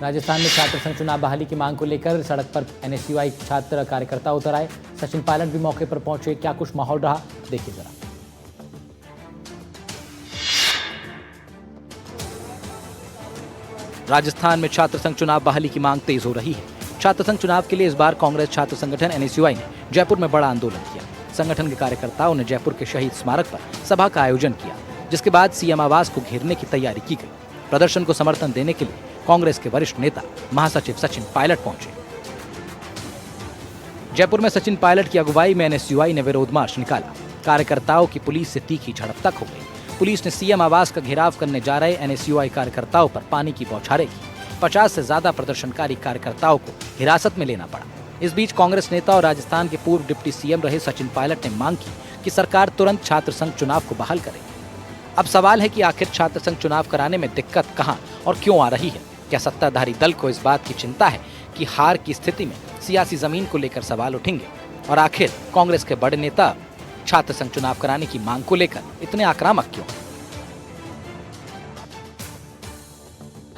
राजस्थान में छात्र संघ चुनाव बहाली की मांग को लेकर सड़क पर एनएसयूआई छात्र कार्यकर्ता उतर आए। सचिन पायलट भी मौके पर पहुंचे। क्या कुछ माहौल रहा, देखिए जरा। राजस्थान में छात्र संघ चुनाव बहाली की मांग तेज हो रही है। छात्र संघ चुनाव के लिए इस बार कांग्रेस छात्र संगठन एनएसयूआई ने जयपुर में बड़ा आंदोलन किया। संगठन के कार्यकर्ताओं ने जयपुर के शहीद स्मारक पर सभा का आयोजन किया, जिसके बाद सीएम आवास को घेरने की तैयारी की गई। प्रदर्शन को समर्थन देने के लिए कांग्रेस के वरिष्ठ नेता महासचिव सचिन पायलट पहुंचे। जयपुर में सचिन पायलट की अगुवाई में एनएसयूआई ने विरोध मार्च निकाला। कार्यकर्ताओं की पुलिस से तीखी झड़प तक हो गई। पुलिस ने सीएम आवास का घेराव करने जा रहे एनएसयूआई कार्यकर्ताओं पर पानी की बौछारें की। 50 से ज्यादा प्रदर्शनकारी कार्यकर्ताओं को हिरासत में लेना पड़ा। इस बीच कांग्रेस नेता और राजस्थान के पूर्व डिप्टी सीएम रहे सचिन पायलट ने मांग की कि सरकार तुरंत छात्र संघ चुनाव को बहाल करे। अब सवाल है कि आखिर छात्र संघ चुनाव कराने में दिक्कत कहां और क्यों आ रही है? क्या सत्ताधारी दल को इस बात की चिंता है कि हार की स्थिति में सियासी जमीन को लेकर सवाल उठेंगे? और आखिर कांग्रेस के बड़े नेता छात्र संघ चुनाव कराने की मांग को लेकर इतने आक्रामक क्यों?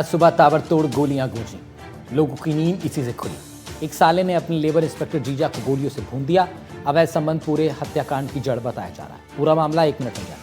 आज सुबह ताबड़तोड़ गोलियां गूंजी, लोगों की नींद इसी से खुली। एक साले ने अपने लेबर इंस्पेक्टर जीजा को गोलियों से भून दिया। अवैध संबंध पूरे हत्याकांड की जड़ बताया जा रहा है। पूरा मामला 1 मिनट में जाना।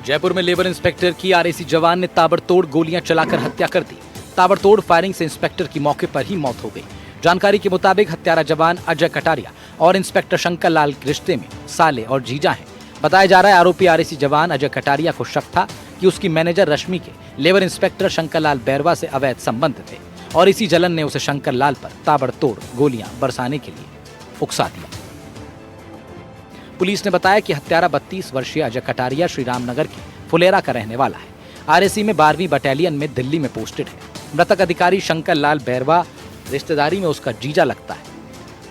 जयपुर में लेबर इंस्पेक्टर की आरएसी जवान ने ताबड़तोड़ गोलियां चलाकर हत्या कर दी। ताबड़तोड़ फायरिंग से इंस्पेक्टर की मौके पर ही मौत हो गई। जानकारी के मुताबिक हत्यारा जवान अजय कटारिया और इंस्पेक्टर शंकर लाल के रिश्ते में साले और जीजा हैं। बताया जा रहा है आरोपी आरएसी जवान अजय कटारिया को शक था कि उसकी मैनेजर रश्मि के लेबर इंस्पेक्टर शंकर लाल बैरवा से अवैध संबंध थे और इसी जलन ने उसे शंकर लाल पर ताबड़तोड़ गोलियां बरसाने के लिए उकसा दिया। पुलिस ने बताया कि हत्यारा 32 वर्षीय अजय कटारिया श्री रामनगर के फुलेरा का रहने वाला है। आरएसी में 12वीं बटालियन में दिल्ली में पोस्टेड है। मृतक अधिकारी शंकर लाल बैरवा रिश्तेदारी में उसका जीजा लगता है।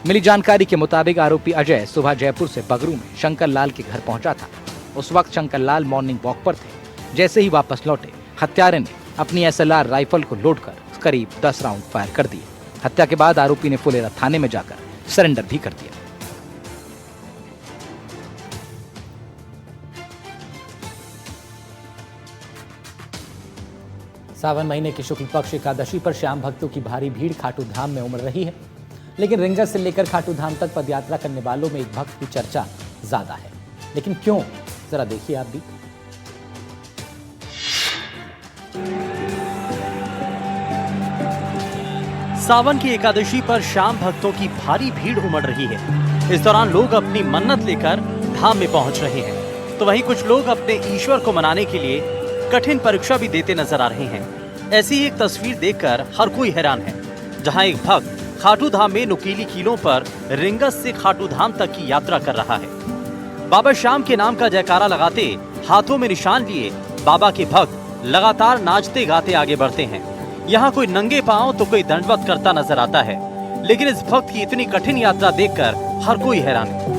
मिली जानकारी के मुताबिक आरोपी अजय सुबह जयपुर से बगरू में शंकर लाल के घर पहुंचा था। उस वक्त शंकर लाल मॉर्निंग वॉक पर थे। जैसे ही वापस लौटे, हत्यारे ने अपनी एसएलआर राइफल को लोड कर करीब 10 राउंड फायर कर दिए। हत्या के बाद आरोपी ने फुलेरा थाने में जाकर सरेंडर भी कर दिया। सावन महीने की शुक्ल पक्ष एकादशी पर श्याम भक्तों की भारी भीड़ खाटू धाम में उमड़ रही है। लेकिन रिंगस से लेकर खाटू धाम तक पदयात्रा करने वालों में एक भक्त की चर्चा ज्यादा है। लेकिन क्यों, जरा देखिए आप भी। सावन की एकादशी पर श्याम भक्तों की भारी भीड़ उमड़ रही है। इस दौरान लोग अपनी मन्नत लेकर धाम में पहुंच रहे हैं, तो वहीं कुछ लोग अपने ईश्वर को मनाने के लिए कठिन परीक्षा भी देते नजर आ रहे हैं। ऐसी ही एक तस्वीर देखकर हर कोई हैरान है, जहां एक भक्त खाटू धाम में नुकीली कीलों पर रिंगस से खाटू धाम तक की यात्रा कर रहा है। बाबा श्याम के नाम का जयकारा लगाते, हाथों में निशान लिए बाबा के भक्त लगातार नाचते गाते आगे बढ़ते हैं। यहाँ कोई नंगे पांव तो कोई दंडवत करता नजर आता है। लेकिन इस भक्त की इतनी कठिन यात्रा देखकर हर कोई हैरान है।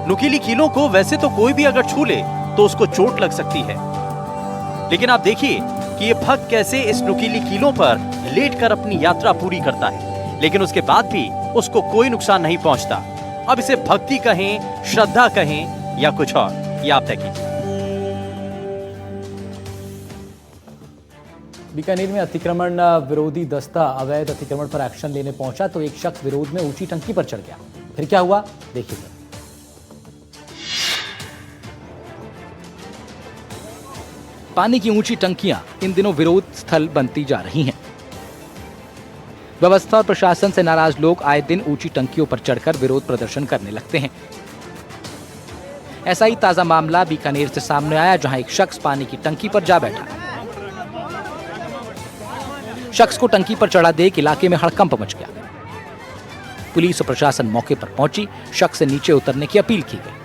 नुकीली कीलों को वैसे तो कोई भी अगर छू ले तो उसको चोट लग सकती है, लेकिन आप देखिए कि ये भक्त कैसे इस नुकीली कीलों पर लेटकर अपनी यात्रा पूरी करता है, लेकिन उसके बाद भी उसको कोई नुकसान नहीं पहुंचता। अब इसे भक्ति कहें, श्रद्धा कहें या कुछ और, ये आप तय कीजिए। बीकानेर में अतिक्रमण विरोधी दस्ता अवैध अतिक्रमण पर एक्शन लेने पहुंचा तो एक शख्स विरोध में ऊंची टंकी पर चढ़ गया। फिर क्या हुआ, देखिए। पानी की ऊंची टंकियां इन दिनों विरोध स्थल बनती जा रही हैं। व्यवस्था और प्रशासन से नाराज लोग आए दिन ऊंची टंकियों पर चढ़कर विरोध प्रदर्शन करने लगते हैं। ऐसा ही ताजा मामला बीकानेर से सामने आया, जहां एक शख्स पानी की टंकी पर जा बैठा। शख्स को टंकी पर चढ़ा देख इलाके में हड़कंप मच गया। पुलिस और प्रशासन मौके पर पहुंची, शख्स से नीचे उतरने की अपील की गई।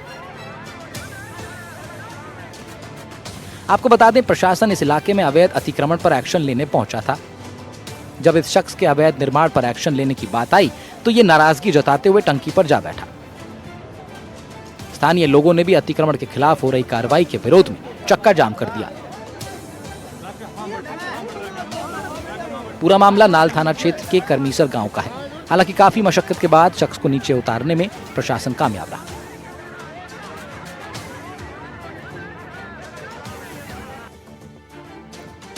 आपको बता दें, प्रशासन इस इलाके में अवैध अतिक्रमण पर एक्शन लेने पहुंचा था। जब इस शख्स के अवैध निर्माण पर एक्शन लेने की बात आई तो ये नाराजगी जताते हुए टंकी पर जा बैठा। स्थानीय लोगों ने भी अतिक्रमण के खिलाफ हो रही कार्रवाई के विरोध में चक्का जाम कर दिया। पूरा मामला नाल थाना क्षेत्र के करमीसर गांव का है। हालांकि काफी मशक्कत के बाद शख्स को नीचे उतारने में प्रशासन कामयाब रहा।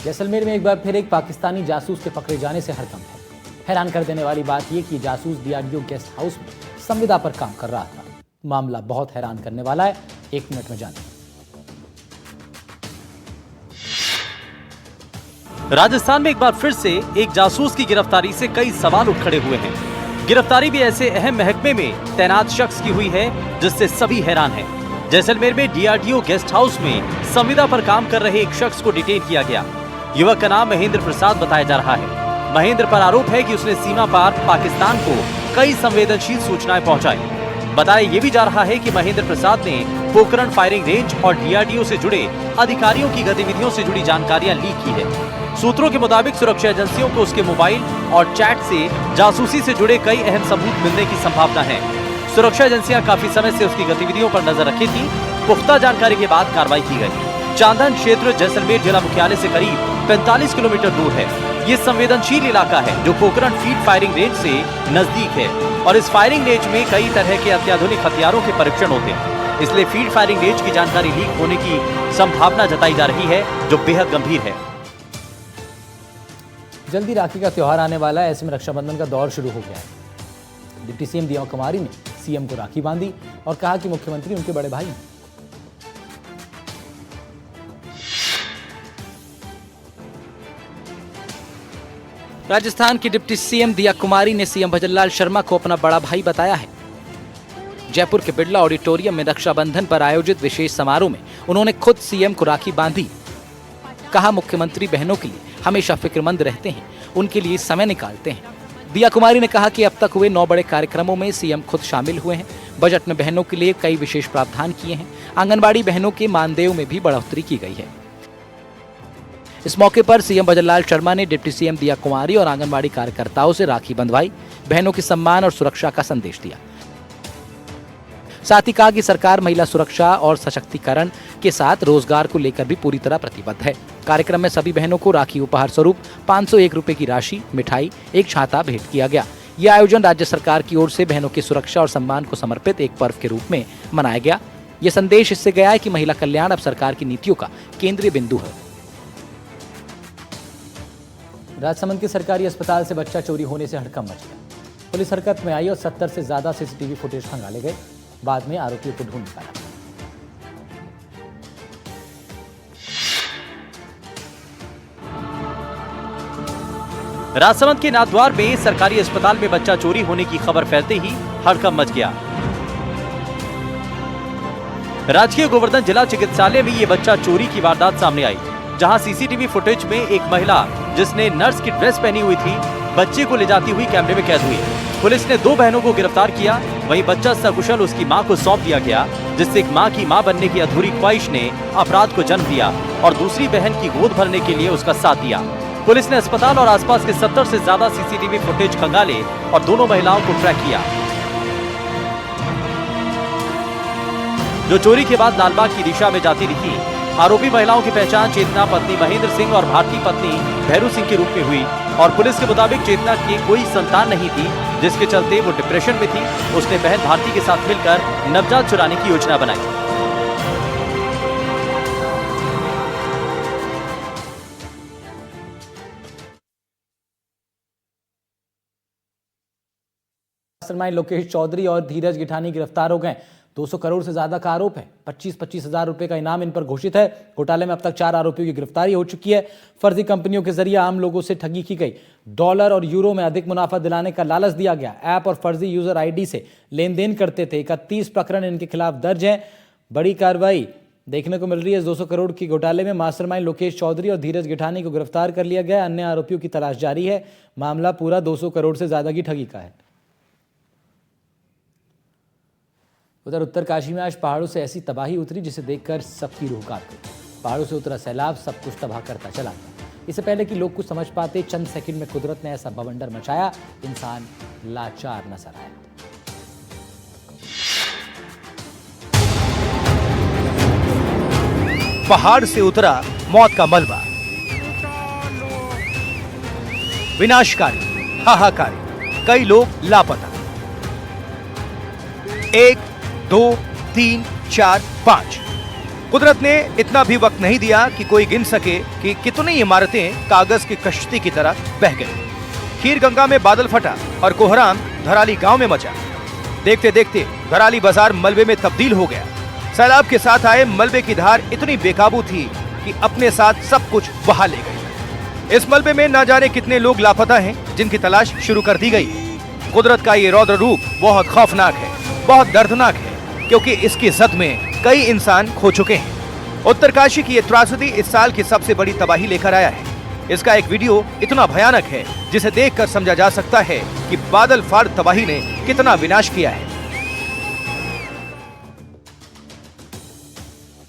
जैसलमेर में एक बार फिर एक पाकिस्तानी जासूस के पकड़े जाने से हड़कंप है। हैरान कर देने वाली बात यह कि जासूस डीआरडीओ गेस्ट हाउस में संविदा पर काम कर रहा था। मामला बहुत हैरान करने वाला है, 1 मिनट में जानें। राजस्थान में एक बार फिर से एक जासूस की गिरफ्तारी से कई सवाल उठ खड़े हुए हैं। गिरफ्तारी भी ऐसे अहम महकमे में तैनात शख्स की हुई है जिससे सभी हैरान हैं। जैसलमेर में डीआरडीओ गेस्ट हाउस में संविदा पर काम कर रहे एक शख्स को डिटेन किया गया। युवक का नाम महेंद्र प्रसाद बताया जा रहा है। महेंद्र पर आरोप है कि उसने सीमा पार पाकिस्तान को कई संवेदनशील सूचनाएं पहुंचाई। बताया ये भी जा रहा है कि महेंद्र प्रसाद ने पोखरण फायरिंग रेंज और डीआरडीओ से जुड़े अधिकारियों की गतिविधियों से जुड़ी जानकारियां लीक की है। सूत्रों के मुताबिक सुरक्षा एजेंसियों को उसके मोबाइल और चैट से जासूसी से जुड़े कई अहम सबूत मिलने की संभावना है। सुरक्षा एजेंसियां काफी समय से उसकी गतिविधियों पर नजर रखी थी। पुख्ता जानकारी के बाद कार्रवाई की गई। चांदन क्षेत्र जैसलमेर जिला मुख्यालय से करीब 45 किलोमीटर दूर है। ये संवेदनशील इलाका है जो पोखरण फील्ड फायरिंग रेंज से नजदीक है और इस फायरिंग रेंज में कई तरह के अत्याधुनिक हथियारों के परीक्षण होते हैं। इसलिए फील्ड फायरिंग रेंज की जानकारी लीक होने की संभावना जताई जा रही है, जो बेहद गंभीर है। जल्दी राखी का त्योहार आने वाला है, ऐसे में रक्षाबंधन का दौर शुरू हो गया है। डिप्टी सीएम दिया कुमारी ने सीएम को राखी बांधी और कहा कि मुख्यमंत्री उनके बड़े भाई हैं। राजस्थान की डिप्टी सीएम दिया कुमारी ने सीएम भजनलाल शर्मा को अपना बड़ा भाई बताया है। जयपुर के बिड़ला ऑडिटोरियम में रक्षाबंधन पर आयोजित विशेष समारोह में उन्होंने खुद सीएम को राखी बांधी। कहा, मुख्यमंत्री बहनों के लिए हमेशा फिक्रमंद रहते हैं, उनके लिए समय निकालते हैं। दिया कुमारी ने कहा कि अब तक हुए 9 बड़े कार्यक्रमों में सीएम खुद शामिल हुए हैं। बजट में बहनों के लिए कई विशेष प्रावधान किए हैं। आंगनबाड़ी बहनों के मानदेय में भी बढ़ोतरी की गई है। इस मौके पर सीएम भजनलाल शर्मा ने डिप्टी सीएम दिया कुमारी और आंगनबाड़ी कार्यकर्ताओं से राखी बंधवाई, बहनों के सम्मान और सुरक्षा का संदेश दिया। साथ ही कहा कि सरकार महिला सुरक्षा और सशक्तिकरण के साथ रोजगार को लेकर भी पूरी तरह प्रतिबद्ध है। कार्यक्रम में सभी बहनों को राखी उपहार स्वरूप 501 रुपए की राशि, मिठाई, एक छाता भेंट किया गया। यह आयोजन राज्य सरकार की ओर से बहनों की सुरक्षा और सम्मान को समर्पित एक पर्व के रूप में मनाया गया। यह संदेश इससे गया है कि महिला कल्याण अब सरकार की नीतियों का केंद्रीय बिंदु है। राजसमंद के सरकारी अस्पताल से बच्चा चोरी होने से हड़कंप मच गया। पुलिस हरकत में आई और 70 से ज्यादा सीसीटीवी फुटेज खंगाले गए। बाद में आरोपियों को ढूंढ निकाला। राजसमंद के नाथद्वार में सरकारी अस्पताल में बच्चा चोरी होने की खबर फैलते ही हड़कंप मच गया। राजकीय गोवर्धन जिला चिकित्सालय में ये बच्चा चोरी की वारदात सामने आई, जहां सीसीटीवी फुटेज में एक महिला जिसने नर्स की ड्रेस पहनी हुई थी, बच्चे को ले जाती हुई कैमरे में कैद हुई। पुलिस ने 2 बहनों को गिरफ्तार किया। वहीं बच्चा सकुशल उसकी मां को सौंप दिया गया, जिससे एक मां की मां बनने की अधूरी ख्वाहिश ने अपराध को जन्म दिया और दूसरी बहन की गोद भरने के लिए उसका साथ दिया। पुलिस ने अस्पताल और आसपास के 70 से ज्यादा सीसीटीवी फुटेज खंगाले और दोनों महिलाओं को ट्रैक किया, जो चोरी के बाद लालबाग की दिशा में जाती दिखी। आरोपी महिलाओं की पहचान चेतना पत्नी महेंद्र सिंह और भारती पत्नी भैरू सिंह के रूप में हुई और पुलिस के मुताबिक चेतना की कोई संतान नहीं थी, जिसके चलते वो डिप्रेशन में थी। उसने बहन भारती के साथ मिलकर नवजात चुराने की योजना बनाई। मास्टरमाइंड लोकेश चौधरी और धीरज गिठानी गिरफ्तार हो गए। 200 करोड़ से ज्यादा का आरोप है। 25-25 हजार रुपए का इनाम इन पर घोषित है। घोटाले में अब तक 4 आरोपियों की गिरफ्तारी हो चुकी है। फर्जी कंपनियों के जरिए आम लोगों से ठगी की गई। डॉलर और यूरो में अधिक मुनाफा दिलाने का लालच दिया गया। ऐप और फर्जी यूजर आईडी से लेन देन करते थे। 31 प्रकरण इनके खिलाफ दर्ज हैं। बड़ी कार्रवाई देखने को मिल रही है। 200 करोड़ की घोटाले में मास्टरमाइंड लोकेश चौधरी और धीरज गिठानी को गिरफ्तार कर लिया गया। अन्य आरोपियों की तलाश जारी है। मामला पूरा 200 करोड़ से ज्यादा की ठगी का है। उधर उत्तरकाशी में आज पहाड़ों से ऐसी तबाही उतरी जिसे देखकर सबकी रूह कांप गई। पहाड़ों से उतरा सैलाब सब कुछ तबाह करता चला गया। इससे पहले कि लोग कुछ समझ पाते, चंद सेकंड में कुदरत ने ऐसा बवंडर मचाया, इंसान लाचार नजर आया। पहाड़ से उतरा मौत का मलबा, विनाशकारी, हाहाकारी, कई लोग लापता। 1, 2, 3, 4, 5 कुदरत ने इतना भी वक्त नहीं दिया कि कोई गिन सके कि कितनी इमारतें कागज की कश्ती की तरह बह गई। खीर गंगा में बादल फटा और कोहराम धराली गांव में मचा। देखते देखते धराली बाजार मलबे में तब्दील हो गया। सैलाब के साथ आए मलबे की धार इतनी बेकाबू थी कि अपने साथ सब कुछ बहा ले गई। इस मलबे में न जाने कितने लोग लापता हैं, जिनकी तलाश शुरू कर दी गई। कुदरत का ये रौद्र रूप बहुत खौफनाक है, बहुत दर्दनाक है, क्योंकि इसकी जद में कई इंसान खो चुके हैं। उत्तरकाशी की ये त्रासदी इस साल की सबसे बड़ी तबाही लेकर आया है। इसका एक वीडियो इतना भयानक है जिसे देखकर समझा जा सकता है कि बादल फाड़ तबाही ने कितना विनाश किया है।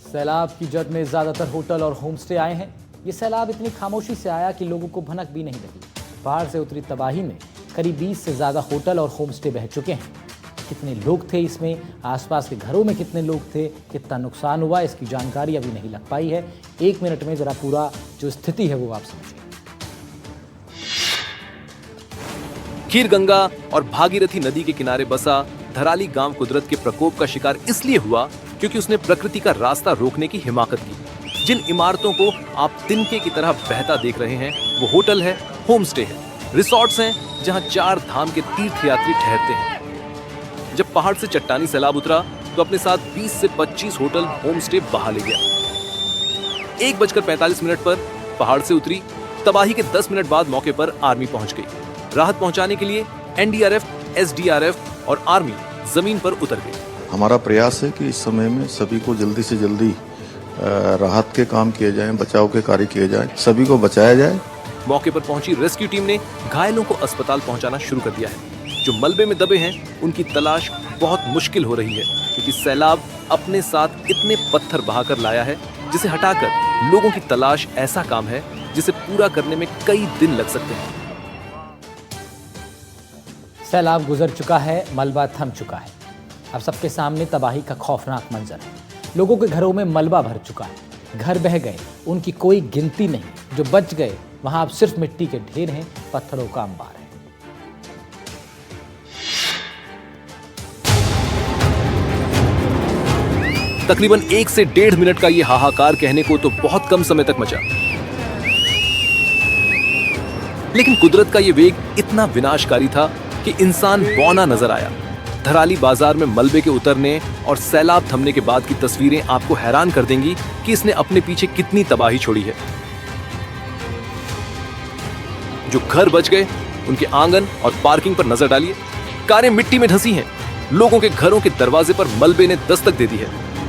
सैलाब की जद में ज्यादातर होटल और होमस्टे आए हैं। ये सैलाब इतनी खामोशी से आया कि लोगों को भनक भी नहीं लगी। बाढ़ से उतरी तबाही में करीब 20 से ज्यादा होटल और होमस्टे बह चुके हैं। कितने लोग थे इसमें, आसपास के घरों में कितने लोग थे, कितना नुकसान हुआ, इसकी जानकारी अभी नहीं लग पाई है। 1 मिनट में जरा पूरा जो स्थिति है वो आप समझिए। खीर गंगा और भागीरथी नदी के किनारे बसा धराली गांव कुदरत के प्रकोप का शिकार इसलिए हुआ क्योंकि उसने प्रकृति का रास्ता रोकने की हिमाकत की। जिन इमारतों को आप तिनके की तरह बहता देख रहे हैं वो होटल है, होमस्टे है, रिसोर्ट्स हैं जहां 4 धाम के तीर्थयात्री ठहरते हैं। जब पहाड़ से चट्टानी सैलाब उतरा तो अपने साथ 20 से 25 होटल होमस्टे बहा ले गया। 1:45 पर पहाड़ से उतरी तबाही के 10 मिनट बाद मौके पर आर्मी पहुंच गई। राहत पहुंचाने के लिए एनडीआरएफ, एसडीआरएफ और आर्मी जमीन पर उतर गई। हमारा प्रयास है कि इस समय में सभी को जल्दी से जल्दी राहत के काम किए जाएं, बचाव के कार्य किए जाएं, सभी को बचाया जाए। मौके पर पहुंची रेस्क्यू टीम ने घायलों को अस्पताल पहुंचाना शुरू कर दिया है। जो मलबे में दबे हैं उनकी तलाश बहुत मुश्किल हो रही है क्योंकि सैलाब अपने साथ इतने पत्थर बहाकर लाया है जिसे हटाकर लोगों की तलाश ऐसा काम है जिसे पूरा करने में कई दिन लग सकते हैं। सैलाब गुजर चुका है, मलबा थम चुका है। अब सबके सामने तबाही का खौफनाक मंजर है। लोगों के घरों में मलबा भर चुका है, घर बह गए, उनकी कोई गिनती नहीं। जो बच गए वहां अब सिर्फ मिट्टी के ढेर हैं, पत्थरों का अंबार है। तकरीबन 1 से 1.5 मिनट का ये हाहाकार कहने को तो बहुत कम समय तक मचा, लेकिन कुदरत का ये वेग इतना विनाशकारी था कि इंसान बौना नजर आया। धराली बाजार में मलबे के उतरने और सैलाब थमने के बाद की तस्वीरें आपको हैरान कर देंगी कि इसने अपने पीछे कितनी तबाही छोड़ी है। जो घर बच गए उनके आंगन और पार्किंग पर नजर डालिए। कारें मिट्टी में धंसी हैं। लोगों के घरों के दरवाजे पर मलबे ने दस्तक दे दी है।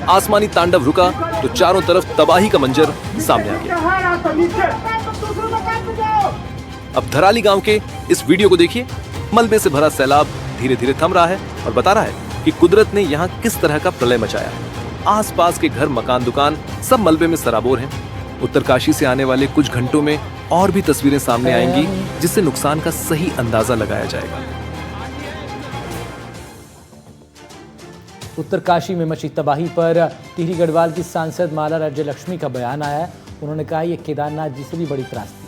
आसमानी तांडव रुका तो चारों तरफ तबाही का मंजर सामने आ गया। अब धराली गांव के इस वीडियो को देखिए। मलबे से भरा सैलाब धीरे धीरे थम रहा है और बता रहा है कि कुदरत ने यहाँ किस तरह का प्रलय मचाया है। आसपास के घर, मकान, दुकान सब मलबे में सराबोर हैं। उत्तरकाशी से आने वाले कुछ घंटों में और भी तस्वीरें सामने आएंगी जिससे नुकसान का सही अंदाजा लगाया जाएगा। उत्तरकाशी में मची तबाही पर टिहरी गढ़वाल की सांसद माला राज्य लक्ष्मी का बयान आया है। उन्होंने कहा यह केदारनाथ जी से भी बड़ी त्रासदी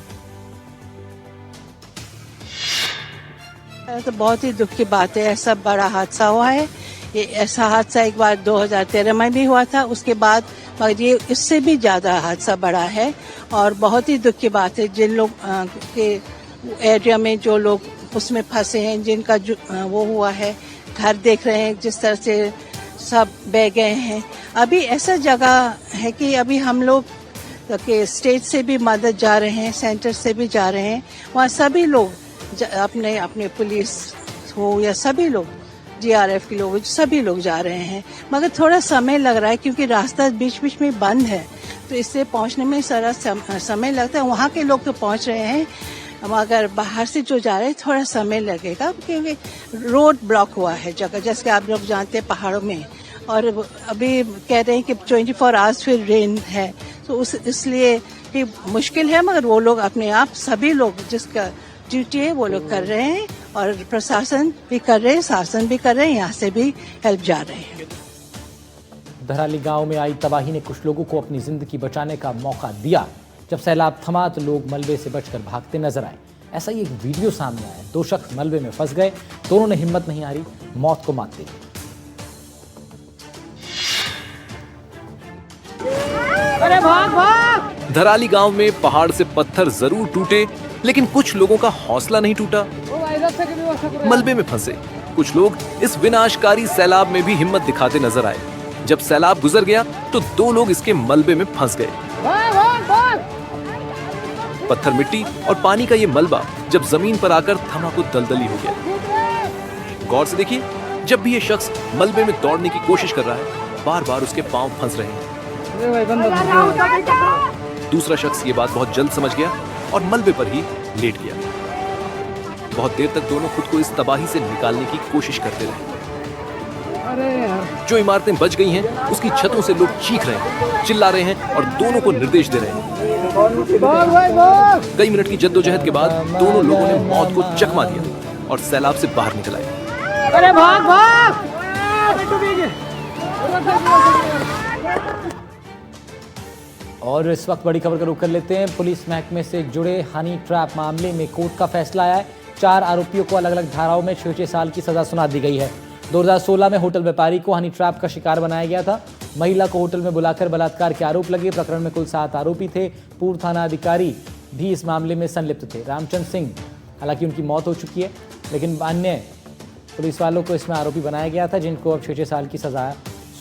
है। तो बहुत ही दुख की बात है, ऐसा बड़ा हादसा हुआ है। ये ऐसा हादसा एक बार 2013 में भी हुआ था, उसके बाद मगर ये इससे भी ज्यादा हादसा बड़ा है और बहुत ही दुख की बात है। जिन लोग के एरिया में जो लोग उसमें फंसे हैं, जिनका वो हुआ है, घर देख रहे हैं जिस तरह से सब बह गए हैं। अभी ऐसा जगह है कि अभी हम लोग के स्टेट से भी मदद जा रहे हैं, सेंटर से भी जा रहे हैं। वहाँ सभी लोग अपने अपने पुलिस हो या सभी लोग जीआरएफ के लोग, सभी लोग जा रहे हैं, मगर थोड़ा समय लग रहा है क्योंकि रास्ता बीच बीच में बंद है, तो इससे पहुंचने में सारा समय लगता है। वहाँ के लोग तो पहुंच रहे हैं, मगर बाहर से जो जा रहे हैं थोड़ा समय लगेगा क्योंकि रोड ब्लॉक हुआ है जगह, जैसे आप लोग जानते हैं पहाड़ों में। और अभी कह रहे हैं कि 24 आवर्स फिर रेन है, तो इसलिए भी मुश्किल है, मगर वो लोग अपने आप सभी लोग जिसका ड्यूटी है वो लोग कर रहे हैं और प्रशासन भी कर रहे हैं, शासन भी कर रहे हैं, यहाँ से भी हेल्प जा रहे हैं। धराली गांव में आई तबाही ने कुछ लोगों को अपनी जिंदगी बचाने का मौका दिया। जब सैलाब थमा तो लोग मलबे से बचकर भागते नजर आए। ऐसा ही एक वीडियो सामने आया। 2 शख्स मलबे में फंस गए, दोनों ने हिम्मत नहीं हारी, मौत को मात दी। धराली गांव में पहाड़ से पत्थर जरूर टूटे, लेकिन कुछ लोगों का हौसला नहीं टूटा। मलबे में फंसे कुछ लोग इस विनाशकारी सैलाब में भी हिम्मत दिखाते नजर आए। जब सैलाब गुजर गया तो 2 लोग इसके मलबे में फंस गए। पत्थर, मिट्टी और पानी का ये मलबा जब जमीन पर आकर थमा को दलदली हो गया। गौर से देखिए, जब भी ये शख्स मलबे में दौड़ने की कोशिश कर रहा है, बार बार उसके पांव फंस रहे हैं। दूसरा शख्स ये बात बहुत जल्द समझ गया और मलबे पर ही लेट गया। बहुत देर तक दोनों खुद को इस तबाही से निकालने की कोशिश करते रहे। जो इमारतें बच गई हैं, उसकी छतों से लोग चीख रहे हैं, चिल्ला रहे हैं और दोनों को निर्देश दे रहे हैं। कई मिनट की जद्दोजहद के बाद दोनों लोगों ने मौत को चकमा दिया और सैलाब से बाहर निकल आए। अरे भाग भाग! और इस वक्त बड़ी खबर का रुख कर लेते हैं। पुलिस महकमे से जुड़े हनी ट्रैप मामले में कोर्ट का फैसला आया है। 4 आरोपियों को अलग अलग धाराओं में 6 साल की सजा सुना दी गई है। 2016 में होटल व्यापारी को हनी ट्रैप का शिकार बनाया गया था। महिला को होटल में बुलाकर बलात्कार के आरोप लगे। प्रकरण में कुल 7 आरोपी थे। पूर्व थाना अधिकारी भी इस मामले में संलिप्त थे। रामचंद्र सिंह, हालांकि उनकी मौत हो चुकी है, लेकिन अन्य पुलिस वालों को इसमें आरोपी बनाया गया था, जिनको अब 6 साल की सजा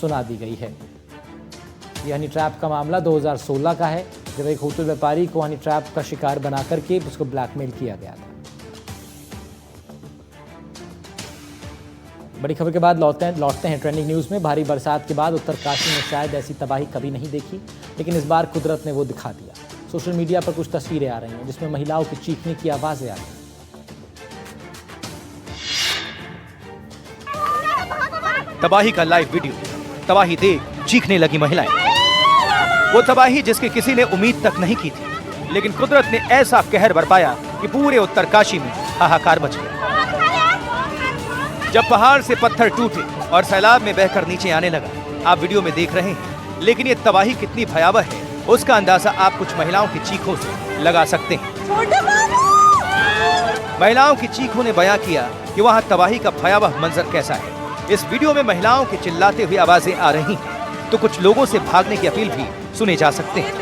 सुना दी गई है। ये हनी ट्रैप का मामला 2016 का है, जब एक होटल व्यापारी को हनी ट्रैप का शिकार बना करके उसको ब्लैकमेल किया गया था। बड़ी खबर के बाद लौटते हैं ट्रेंडिंग न्यूज़ में। भारी बरसात के बाद उत्तरकाशी में शायद ऐसी तबाही कभी नहीं देखी, लेकिन इस बार कुदरत ने वो दिखा दिया। सोशल मीडिया पर कुछ तस्वीरें आ रही हैं जिसमें महिलाओं की चीखने की आवाज़ें आ रही हैं। तबाही का लाइव वीडियो। तबाही देख चीखने लगी महिलाएं। वो तबाही जिसकी किसी ने उम्मीद तक नहीं की थी, लेकिन कुदरत ने ऐसा कहर बरपाया कि पूरे उत्तरकाशी में हाहाकार मच गया। जब पहाड़ से पत्थर टूटे और सैलाब में बहकर नीचे आने लगा, आप वीडियो में देख रहे हैं, लेकिन ये तबाही कितनी भयावह है उसका अंदाजा आप कुछ महिलाओं की चीखों से लगा सकते हैं। महिलाओं की चीखों ने बयां किया कि वहां तबाही का भयावह मंजर कैसा है। इस वीडियो में महिलाओं की चिल्लाते हुई आवाजें आ रही हैं, तो कुछ लोगों से भागने की अपील भी सुने जा सकते हैं।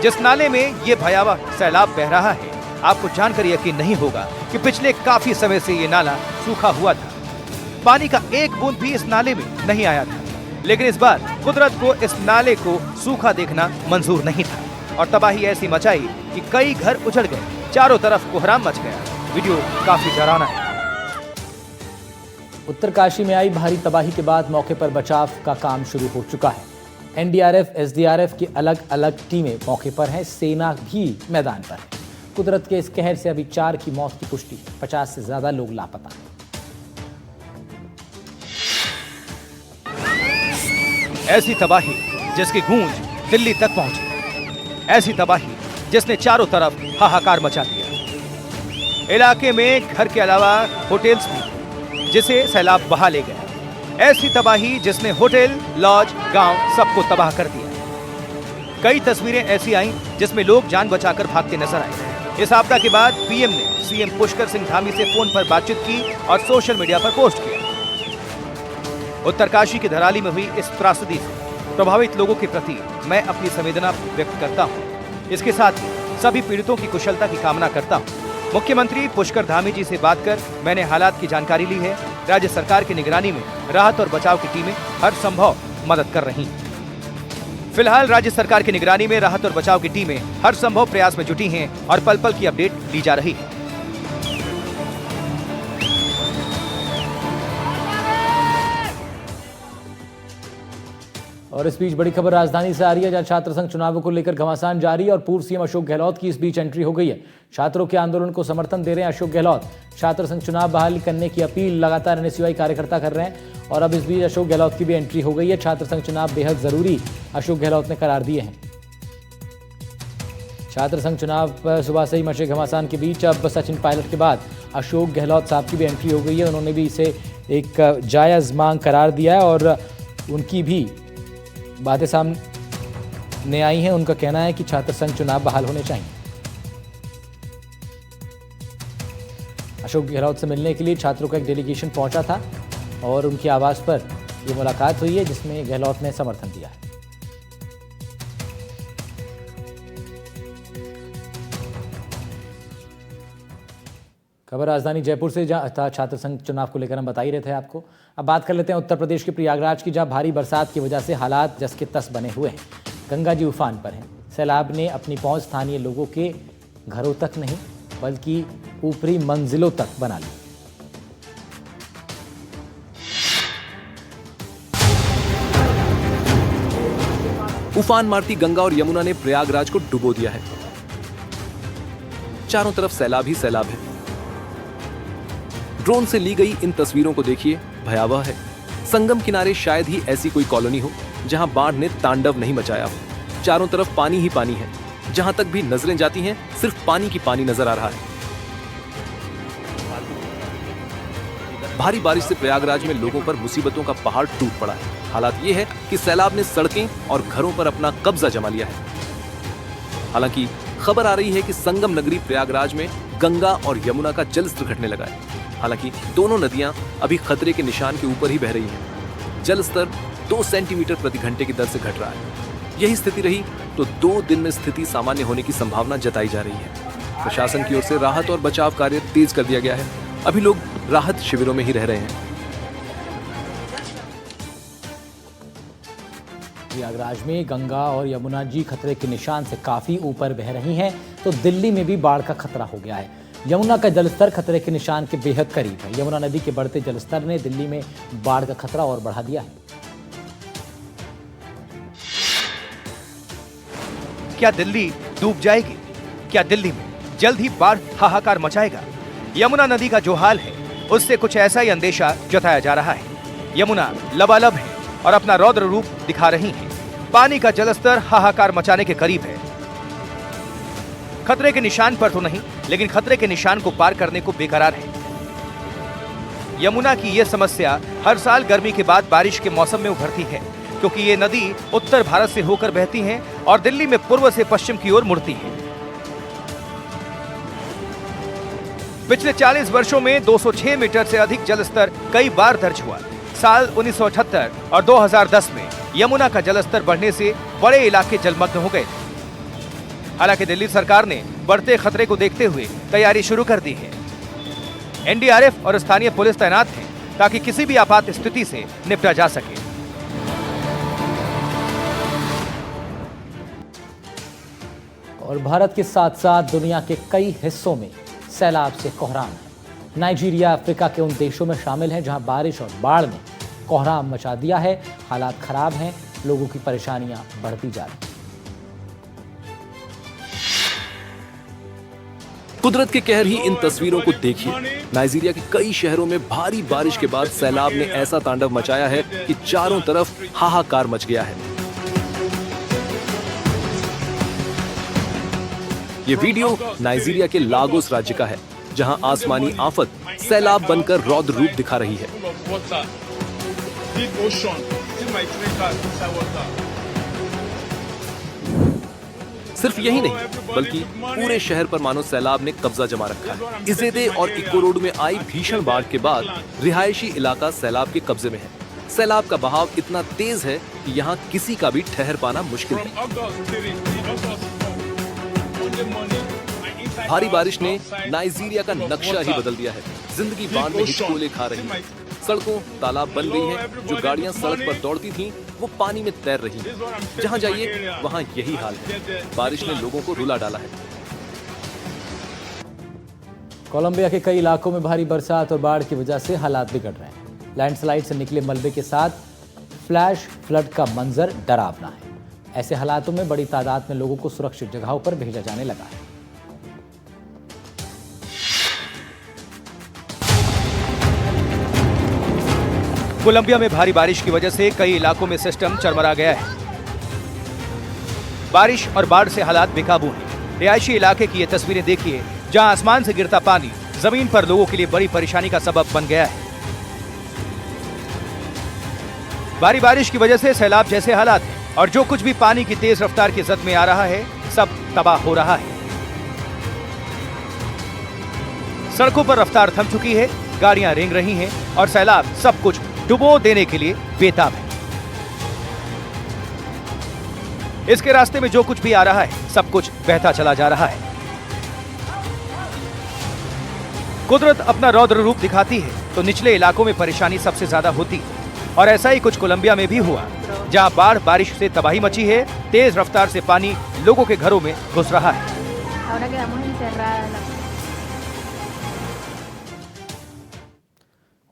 जिस नाले में ये भयावह सैलाब बह रहा है, आपको जानकर यकीन नहीं होगा कि पिछले काफी समय से ये नाला सूखा हुआ था। पानी का एक बूंद भी इस नाले में नहीं आया था, लेकिन इस बार कुदरत को इस नाले को सूखा देखना मंजूर नहीं था और तबाही ऐसी मचाई कि कई घर उजड़ गए। चारों तरफ कोहराम मच गया। वीडियो काफी डरावना है। उत्तरकाशी में आई भारी तबाही के बाद मौके पर बचाव का काम शुरू हो चुका है। एनडीआरएफ, एसडीआरएफ की अलग अलग टीमें मौके पर हैं, सेना भी मैदान पर है। कुदरत के इस कहर से अभी 4 की मौत की पुष्टि है। 50 से ज्यादा लोग लापता हैं। ऐसी तबाही जिसकी गूंज दिल्ली तक पहुंची। ऐसी तबाही जिसने चारों तरफ हाहाकार मचा दिया। इलाके में घर के अलावा होटल्स भी जिसे सैलाब बहा ले गया। ऐसी तबाही जिसने होटल, लॉज, गांव सबको तबाह कर दिया। कई तस्वीरें ऐसी आईं जिसमें लोग जान बचाकर भागते नजर आए। इस आपदा के बाद पीएम ने सीएम पुष्कर सिंह धामी से फोन पर बातचीत की और सोशल मीडिया पर पोस्ट किया। उत्तरकाशी की धराली में हुई इस त्रासदी से प्रभावित लोगों के प्रति मैं अपनी संवेदना व्यक्त करता हूं। इसके साथ ही सभी पीड़ितों की कुशलता की कामना करता हूं। मुख्यमंत्री पुष्कर धामी जी से बात कर मैंने हालात की जानकारी ली है। राज्य सरकार की निगरानी में राहत और बचाव की टीमें हर संभव मदद कर रही हैं। फिलहाल राज्य सरकार की निगरानी में राहत और बचाव की टीमें हर संभव प्रयास में जुटी हैं और पल पल की अपडेट ली जा रही है। और इस बीच बड़ी खबर राजधानी से आ रही है, जहां छात्र संघ चुनावों को लेकर घमासान जारी और पूर्व सीएम अशोक गहलोत की इस बीच एंट्री हो गई है। छात्रों के आंदोलन को समर्थन दे रहे हैं अशोक गहलोत। छात्र संघ चुनाव बहाल करने की अपील लगातार एनएसयूआई कार्यकर्ता कर रहे हैं और अब इस बीच अशोक गहलोत की भी एंट्री हो गई है। छात्र संघ चुनाव बेहद जरूरी अशोक गहलोत ने करार दिए हैं। छात्र संघ चुनाव पर सुबह से ही मचे घमासान के बीच अब सचिन पायलट के बाद अशोक गहलोत साहब की भी एंट्री हो गई है। उन्होंने भी इसे एक जायज़ मांग करार दिया है और उनकी भी बातें सामने आई हैं। उनका कहना है कि छात्र संघ चुनाव बहाल होने चाहिए। अशोक गहलोत से मिलने के लिए छात्रों का एक डेलीगेशन पहुंचा था और उनके आवास पर ये मुलाकात हुई है, जिसमें गहलोत ने समर्थन दिया है। खबर राजधानी जयपुर से, जहां छात्र संघ चुनाव को लेकर हम बता ही रहे थे आपको। अब बात कर लेते हैं उत्तर प्रदेश के प्रयागराज की, जहां भारी बरसात की वजह से हालात जस के तस बने हुए हैं। गंगा जी उफान पर हैं। सैलाब ने अपनी पहुंच स्थानीय लोगों के घरों तक नहीं बल्कि ऊपरी मंजिलों तक बना ली। उफान मारती गंगा और यमुना ने प्रयागराज को डुबो दिया है। चारों तरफ सैलाब ही सैलाब है। ड्रोन से ली गई इन तस्वीरों को देखिए, भयावह है। संगम किनारे शायद ही ऐसी कोई कॉलोनी हो जहां बाढ़ ने तांडव नहीं मचाया हो। चारों तरफ पानी ही पानी है। जहां तक भी नजरें जाती हैं, सिर्फ पानी की पानी नजर आ रहा है। भारी बारिश से प्रयागराज में लोगों पर मुसीबतों का पहाड़ टूट पड़ा है। हालात ये है कि सैलाब ने सड़कें और घरों पर अपना कब्जा जमा लिया है। हालांकि खबर आ रही है कि संगम नगरी प्रयागराज में गंगा और यमुना का जलस्तर घटने लगा है। हालांकि दोनों नदियां अभी खतरे के निशान के ऊपर ही बह रही हैं। जलस्तर 2 सेंटीमीटर प्रति घंटे की दर से घट रहा है। यही स्थिति रही तो 2 दिन में स्थिति सामान्य होने की संभावना जताई जा रही है। प्रशासन की ओर से राहत और बचाव कार्य तेज कर दिया गया है। अभी लोग राहत शिविरों में ही रह रहे हैं। प्रयागराज में गंगा और यमुना जी खतरे के निशान से काफी ऊपर बह रही हैं, तो दिल्ली में भी बाढ़ का खतरा हो गया है। यमुना का जलस्तर खतरे के निशान के बेहद करीब है। यमुना नदी के बढ़ते जलस्तर ने दिल्ली में बाढ़ का खतरा और बढ़ा दिया है। क्या दिल्ली डूब जाएगी? क्या दिल्ली में जल्द ही बाढ़ हाहाकार मचाएगा? यमुना नदी का जो हाल है उससे कुछ ऐसा ही अंदेशा जताया जा रहा है। यमुना लबालब है और अपना रौद्र रूप दिखा रही है। पानी का जलस्तर हाहाकार मचाने के करीब है। खतरे के निशान पर तो नहीं, लेकिन खतरे के निशान को पार करने को बेकरार है। यमुना की यह समस्या हर साल गर्मी के बाद बारिश के मौसम में उभरती है, क्योंकि ये नदी उत्तर भारत से होकर बहती है और दिल्ली में पूर्व से पश्चिम की ओर मुड़ती है। पिछले 40 वर्षों में 206 मीटर से अधिक जलस्तर कई बार दर्ज हुआ। साल 1978 और 2010 में यमुना का जलस्तर बढ़ने से बड़े इलाके जलमग्न हो गए थे। हालांकि दिल्ली सरकार ने बढ़ते खतरे को देखते हुए तैयारी शुरू कर दी है। एनडीआरएफ और स्थानीय पुलिस तैनात है ताकि किसी भी आपात स्थिति से निपटा जा सके। और भारत के साथ साथ दुनिया के कई हिस्सों में सैलाब से कोहराम है। नाइजीरिया अफ्रीका के उन देशों में शामिल है जहां बारिश और बाढ़ ने कोहराम मचा दिया है। हालात खराब हैं, लोगों की परेशानियां बढ़ती जा रही हैं। कुदरत के कहर ही इन तस्वीरों को देखिए। नाइजीरिया के कई शहरों में भारी बारिश के बाद सैलाब ने ऐसा तांडव मचाया है कि चारों तरफ हाहाकार मच गया है। ये वीडियो नाइजीरिया के लागोस राज्य का है, जहां आसमानी आफत सैलाब बनकर रौद्र रूप दिखा रही है। सिर्फ यही नहीं, बल्कि पूरे शहर पर मानो सैलाब ने कब्जा जमा रखा है। इजेदे और इकोरोड में आई भीषण बाढ़ के बाद रिहायशी इलाका सैलाब के कब्जे में है। सैलाब का बहाव इतना तेज है कि यहाँ किसी का भी ठहर पाना मुश्किल है। भारी बारिश ने नाइजीरिया का नक्शा ही बदल दिया है। जिंदगी बाढ़ में हिचकोले खा रही है। सड़कों तालाब बन गई हैं। जो गाड़ियां सड़क पर दौड़ती थीं, वो पानी में तैर रही हैं। जहां जाइए वहां यही हाल है। बारिश ने लोगों को रुला डाला है। कोलंबिया के कई इलाकों में भारी बरसात और बाढ़ की वजह से हालात बिगड़ रहे हैं। लैंडस्लाइड से निकले मलबे के साथ फ्लैश फ्लड का मंजर डरावना है। ऐसे हालातों में बड़ी तादाद में लोगों को सुरक्षित जगहों पर भेजा जाने लगा है। कोलंबिया में भारी बारिश की वजह से कई इलाकों में सिस्टम चरमरा गया है। बारिश और बाढ़ से हालात बेकाबू हैं। रिहायशी इलाके की ये तस्वीरें देखिए, जहां आसमान से गिरता पानी जमीन पर लोगों के लिए बड़ी परेशानी का सबब बन गया है। भारी बारिश की वजह से सैलाब जैसे हालात हैं और जो कुछ भी पानी की तेज रफ्तार की जद में आ रहा है, सब तबाह हो रहा है। सड़कों पर रफ्तार थम चुकी है, गाड़ियां रेंग रही हैं और सैलाब सब कुछ डुबो देने के लिए बेताब है। इसके रास्ते में जो कुछ भी आ रहा है, सब कुछ बहता चला जा रहा है। कुदरत अपना रौद्र रूप दिखाती है तो निचले इलाकों में परेशानी सबसे ज्यादा होती है, और ऐसा ही कुछ कोलंबिया में भी हुआ, जहां बाढ़ बारिश से तबाही मची है। तेज रफ्तार से पानी लोगों के घरों में घुस रहा है।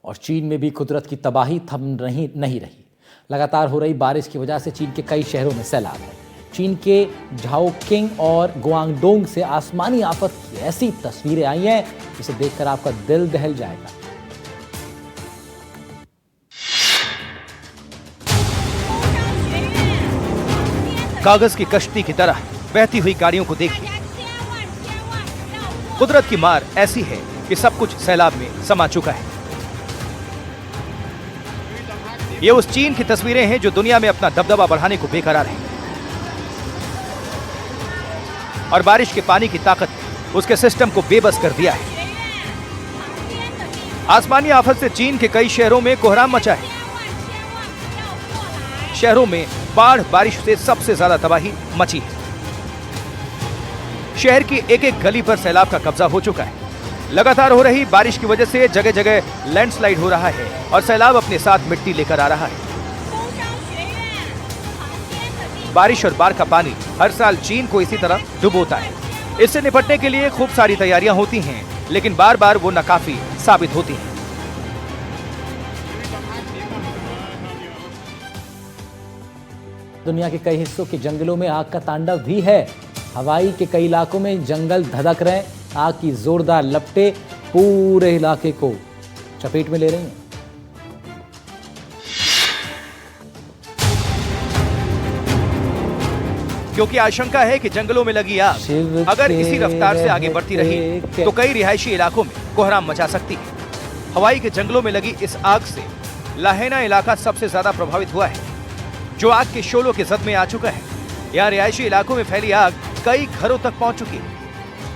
और चीन में भी कुदरत की तबाही थम नहीं रही। लगातार हो रही बारिश की वजह से चीन के कई शहरों में सैलाब है। चीन के झाओकिंग और गुआंगडोंग से आसमानी आफत की ऐसी तस्वीरें आई हैं जिसे देखकर आपका दिल दहल जाएगा। कागज की कश्ती की तरह बहती हुई गाड़ियों को देखिए। कुदरत की मार ऐसी है कि सब कुछ सैलाब में समा चुका है। ये उस चीन की तस्वीरें हैं जो दुनिया में अपना दबदबा बढ़ाने को बेकरार है, और बारिश के पानी की ताकत उसके सिस्टम को बेबस कर दिया है। आसमानी आफत से चीन के कई शहरों में कोहराम मचा है। शहरों में बाढ़ बारिश से सबसे ज्यादा तबाही मची है। शहर की एक एक गली पर सैलाब का कब्जा हो चुका है। लगातार हो रही बारिश की वजह से जगह जगह लैंडस्लाइड हो रहा है और सैलाब अपने साथ मिट्टी लेकर आ रहा है। बारिश और बाढ़ का पानी हर साल चीन को इसी तरह डुबोता है। इससे निपटने के लिए खूब सारी तैयारियां होती हैं, लेकिन बार बार वो नाकाफी साबित होती हैं। दुनिया के कई हिस्सों के जंगलों में आग का तांडव भी है। हवाई के कई इलाकों में जंगल धधक रहे। आग की जोरदार लपटें पूरे इलाके को चपेट में ले रही हैं। क्योंकि आशंका है कि जंगलों में लगी आग अगर इसी रफ्तार से आगे बढ़ती रही तो कई रिहायशी इलाकों में कोहराम मचा सकती है। हवाई के जंगलों में लगी इस आग से लाहेना इलाका सबसे ज्यादा प्रभावित हुआ है, जो आग के शोलों के जद में आ चुका है। यहाँ रिहायशी इलाकों में फैली आग कई घरों तक पहुंच चुकी है,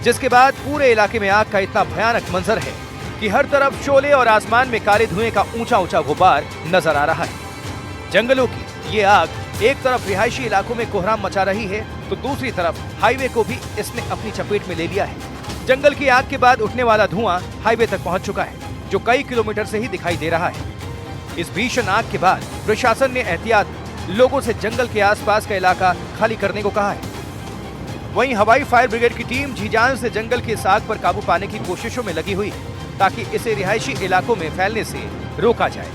जिसके बाद पूरे इलाके में आग का इतना भयानक मंजर है कि हर तरफ शोले और आसमान में काले धुएं का ऊंचा ऊंचा गुबार नजर आ रहा है। जंगलों की ये आग एक तरफ रिहायशी इलाकों में कोहराम मचा रही है तो दूसरी तरफ हाईवे को भी इसने अपनी चपेट में ले लिया है। जंगल की आग के बाद उठने वाला धुआं हाईवे तक पहुंच चुका है, जो कई किलोमीटर से ही दिखाई दे रहा है। इस भीषण आग के बाद प्रशासन ने एहतियात लोगों से जंगल के आसपास का इलाका खाली करने को कहा है। वहीं हवाई फायर ब्रिगेड की टीम जी जान से जंगल की इस आग पर काबू पाने की कोशिशों में लगी हुई है, ताकि इसे रिहायशी इलाकों में फैलने से रोका जाए।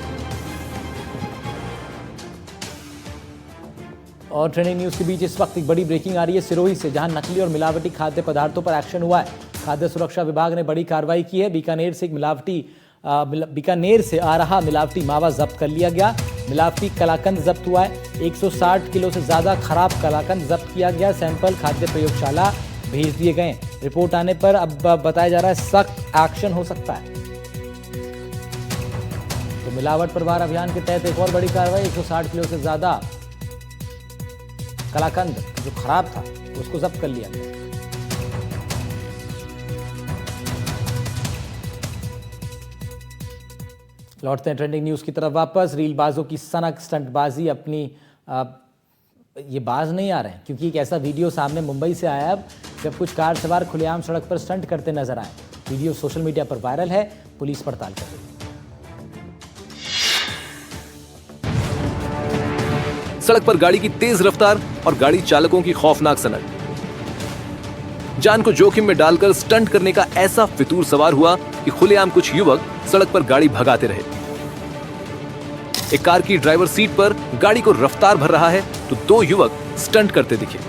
और ट्रेंडिंग न्यूज के बीच इस वक्त एक बड़ी ब्रेकिंग आ रही है सिरोही से, जहां नकली और मिलावटी खाद्य पदार्थों पर एक्शन हुआ है। खाद्य सुरक्षा विभाग ने बड़ी कार्रवाई की है। बीकानेर से आ रहा मिलावटी मावा जब्त कर लिया गया। मिलावटी कलाकंद जब्त हुआ है। 160 किलो से ज्यादा खराब कलाकंद जब्त किया गया। सैंपल खाद्य प्रयोगशाला भेज दिए गए। रिपोर्ट आने पर अब बताया जा रहा है सख्त एक्शन हो सकता है। तो मिलावट पर वार अभियान के तहत एक और बड़ी कार्रवाई। 160 किलो से ज्यादा कलाकंद जो खराब था उसको जब्त कर लिया गया। लौटते हैं ट्रेंडिंग न्यूज की तरफ वापस। रीलबाजों की सनक स्टंटबाजी अपनी ये बाज नहीं आ रहे हैं, क्योंकि एक ऐसा वीडियो सामने मुंबई से आया अब, जब कुछ कार सवार खुलेआम सड़क पर स्टंट करते नजर आए। वीडियो सोशल मीडिया पर वायरल है। पुलिस पड़ताल कर रही है। सड़क पर गाड़ी की तेज रफ्तार और गाड़ी चालकों की खौफनाक सनक। जान को जोखिम में डालकर स्टंट करने का ऐसा फितूर सवार हुआ कि खुलेआम कुछ युवक सड़क पर गाड़ी भगाते रहे। एक कार की ड्राइवर सीट पर गाड़ी को रफ्तार भर रहा है तो दो युवक स्टंट करते दिखे।